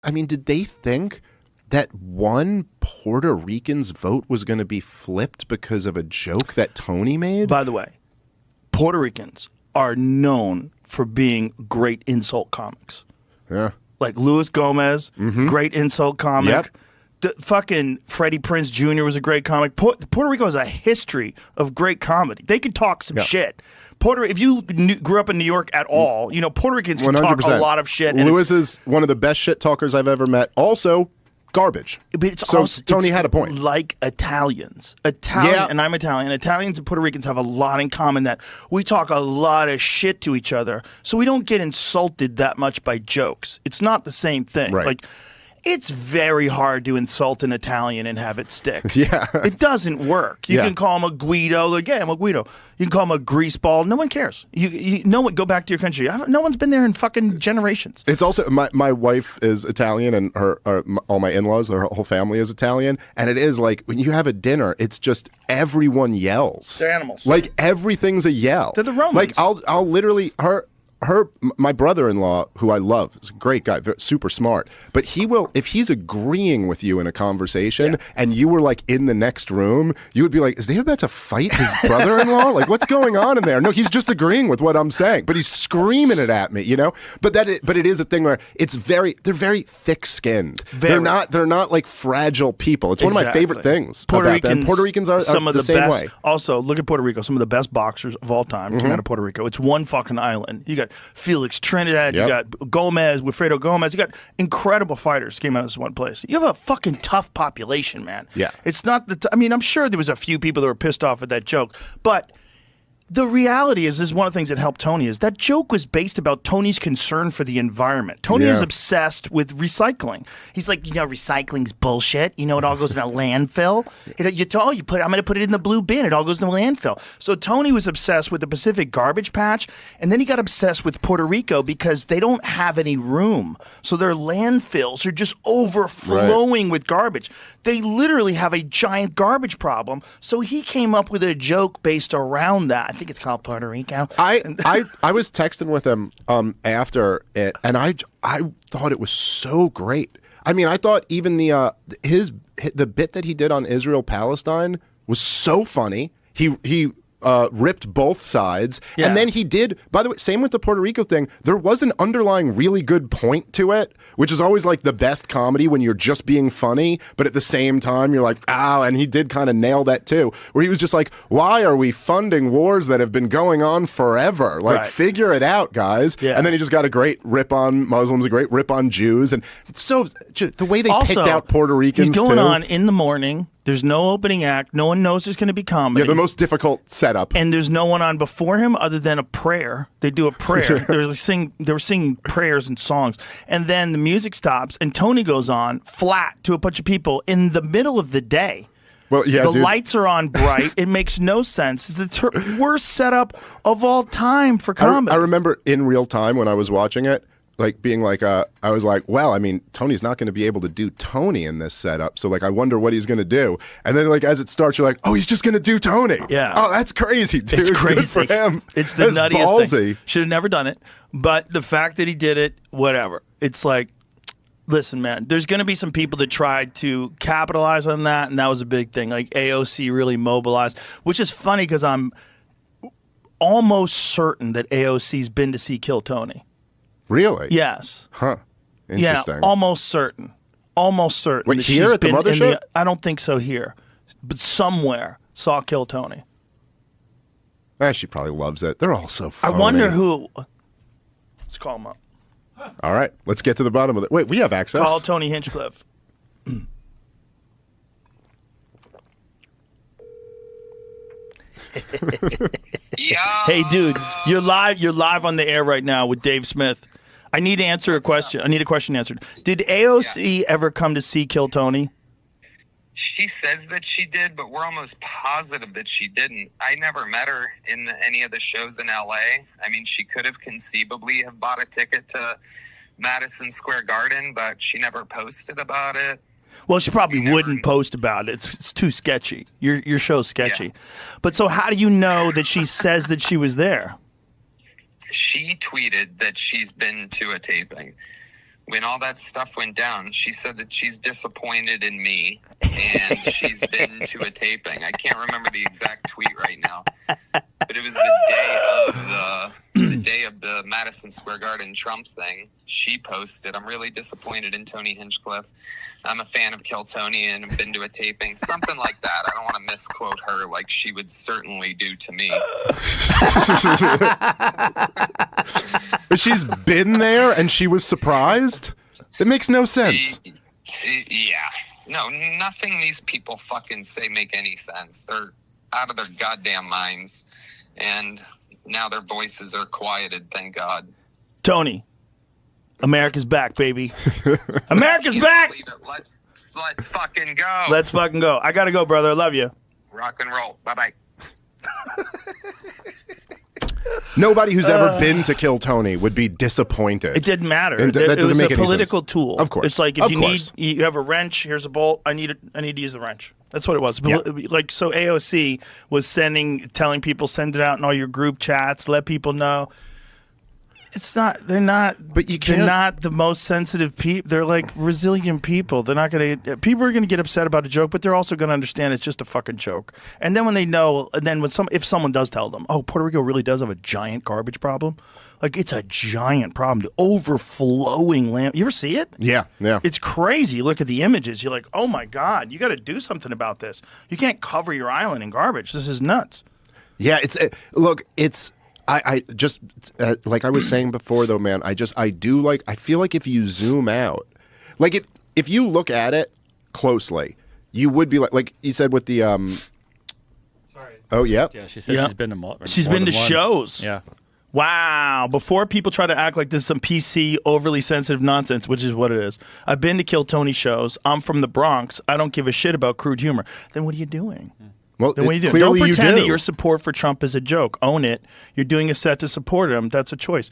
I mean, did they think that one Puerto Rican's vote was going to be flipped because of a joke that Tony made? By the way, Puerto Ricans are known for being great insult comics. Yeah. Like Luis Gomez, great insult comic. Yep. The fucking Freddie Prinze Jr. was a great comic. Puerto Rico has a history of great comedy. They can talk some shit. If you grew up in New York at all, you know, Puerto Ricans can 100%. talk a lot of shit. Lewis is one of the best shit talkers I've ever met. Also, garbage. But it's so also, Tony had a point. Like Italians. And I'm Italian. Italians and Puerto Ricans have a lot in common, that we talk a lot of shit to each other, so we don't get insulted that much by jokes. It's not the same thing. Right. Like, it's very hard to insult an Italian and have it stick. Yeah. It doesn't work. You can call him a Guido. Like, yeah, I'm a Guido. You can call him a greaseball. No one cares. No one, go back to your country. No one's been there in fucking generations. It's also, my wife is Italian, and all my in-laws, their whole family is Italian. And it is like, when you have a dinner, it's just everyone yells. They're animals. Like, everything's a yell. They're the Romans. Like, I'll literally, my brother-in-law, who I love, is a great guy, super smart, but he will, if he's agreeing with you in a conversation and you were like in the next room, you would be like, is they about to fight his brother-in-law? Like, what's going on in there? No, he's just agreeing with what I'm saying, but he's screaming it at me, you know? But it is a thing where they're very thick-skinned. They're not like fragile people. It's one of my favorite things about them. Puerto Ricans are some of the same best way. Also, look at Puerto Rico. Some of the best boxers of all time came out of Puerto Rico. It's one fucking island. You got Felix Trinidad, you got Gomez, Wilfredo Gomez, you got incredible fighters came out of this one place. You have a fucking tough population, man. Yeah. It's not I mean, I'm sure there was a few people that were pissed off at that joke, but the reality is one of the things that helped Tony is that joke was based about Tony's concern for the environment. Tony is obsessed with recycling. He's like, recycling's bullshit. It all goes in a landfill. I'm going to put it in the blue bin. It all goes in the landfill. So Tony was obsessed with the Pacific garbage patch, and then he got obsessed with Puerto Rico because they don't have any room. So their landfills are just overflowing with garbage. They literally have a giant garbage problem. So he came up with a joke based around that. I think it's called Puerto Rico. I was texting with him after it, and I thought it was so great. I mean, I thought even the bit that he did on Israel Palestine was so funny. He ripped both sides, and then he did. By the way, same with the Puerto Rico thing. There was an underlying really good point to it, which is always like the best comedy when you're just being funny, but at the same time you're like, and he did kind of nail that too, where he was just like, why are we funding wars that have been going on forever? Like, figure it out, guys. Yeah. And then he just got a great rip on Muslims, a great rip on Jews, and so the way they picked out Puerto Ricans. He's going on in the morning. There's no opening act. No one knows there's going to be comedy. Yeah, the most difficult setup. And there's no one on before him other than a prayer. They do a prayer. They were singing prayers and songs. And then the music stops, and Tony goes on flat to a bunch of people in the middle of the day. Well, yeah, the lights are on bright. It makes no sense. It's the worst setup of all time for comedy. I remember in real time when I was watching it, like being like, I was like, well, I mean, Tony's not going to be able to do Tony in this setup. So like, I wonder what he's going to do. And then like, as it starts, you're like, oh, he's just going to do Tony. Yeah. Oh, that's crazy, dude. It's crazy. Good for him. It's the that's nuttiest ballsy thing. Should have never done it. But the fact that he did it, whatever. It's like, listen, man, there's going to be some people that tried to capitalize on that. And that was a big thing. Like AOC really mobilized, which is funny because I'm almost certain that AOC's been to see Kill Tony. Really? Yes. Huh. Interesting. Yeah, almost certain. Almost certain. Wait, here at the mothership? I don't think so here. But somewhere saw Kill Tony. She probably loves it. They're all so funny. I wonder who. Let's call him up. All right. Let's get to the bottom of it. Wait, we have access. Call Tony Hinchcliffe. Hey, dude, you're live on the air right now with Dave Smith. I need to answer a question. I need a question answered. Did AOC ever come to see Kill Tony? She says that she did, but we're almost positive that she didn't. I never met her in any of the shows in LA. I mean, she could have conceivably have bought a ticket to Madison Square Garden, but she never posted about it. Well, she probably wouldn't post about it. It's too sketchy. Your show's sketchy. Yeah. But so how do you know that she says that she was there? She tweeted that she's been to a taping. when all that stuff went down, she said that she's disappointed in me and she's been to a taping. I can't remember the exact tweet right now, but it was the day of the Madison Square Garden Trump thing. She posted, "I'm really disappointed in Tony Hinchcliffe. I'm a fan of Kill Tony and have been to a taping." Something like that. I don't want to misquote her like she would certainly do to me. But she's been there and she was surprised? That makes no sense. Yeah. No, nothing these people fucking say make any sense. They're out of their goddamn minds. And now their voices are quieted, thank God. Tony, America's back, baby. America's back! Let's fucking go. Let's fucking go. I gotta go, brother. I love you. Rock and roll. Bye-bye. Nobody who's ever been to Kill Tony would be disappointed. It didn't matter. That doesn't it was make a any political sense. tool. Of course. It's like if you have a wrench, here's a bolt. I need to use the wrench. That's what it was. Yeah. Like, so AOC was telling people, send it out in all your group chats, let people know. It's not. They're not. But you can't. They're not the most sensitive people. They're like resilient people. They're not going to. People are going to get upset about a joke, but they're also going to understand it's just a fucking joke. And then when they know, and then if someone does tell them, oh, Puerto Rico really does have a giant garbage problem. Like, it's a giant problem. The overflowing land. You ever see it? Yeah, yeah. It's crazy. Look at the images. You're like, oh my God, you got to do something about this. You can't cover your island in garbage. This is nuts. Yeah, look, it's. I just like I was saying before though, man. I feel like if you zoom out, like if you look at it closely, you would be like you said with the Sorry. Oh yeah. Yeah, she said she's been to She's been to shows. Yeah. Wow. Before people try to act like this is some PC overly sensitive nonsense, which is what it is. I've been to Kill Tony shows. I'm from the Bronx. I don't give a shit about crude humor. Then what are you doing? Well, then what are you doing? clearly Don't pretend you do. that your support for Trump is a joke. Own it. You're doing a set to support him. That's a choice.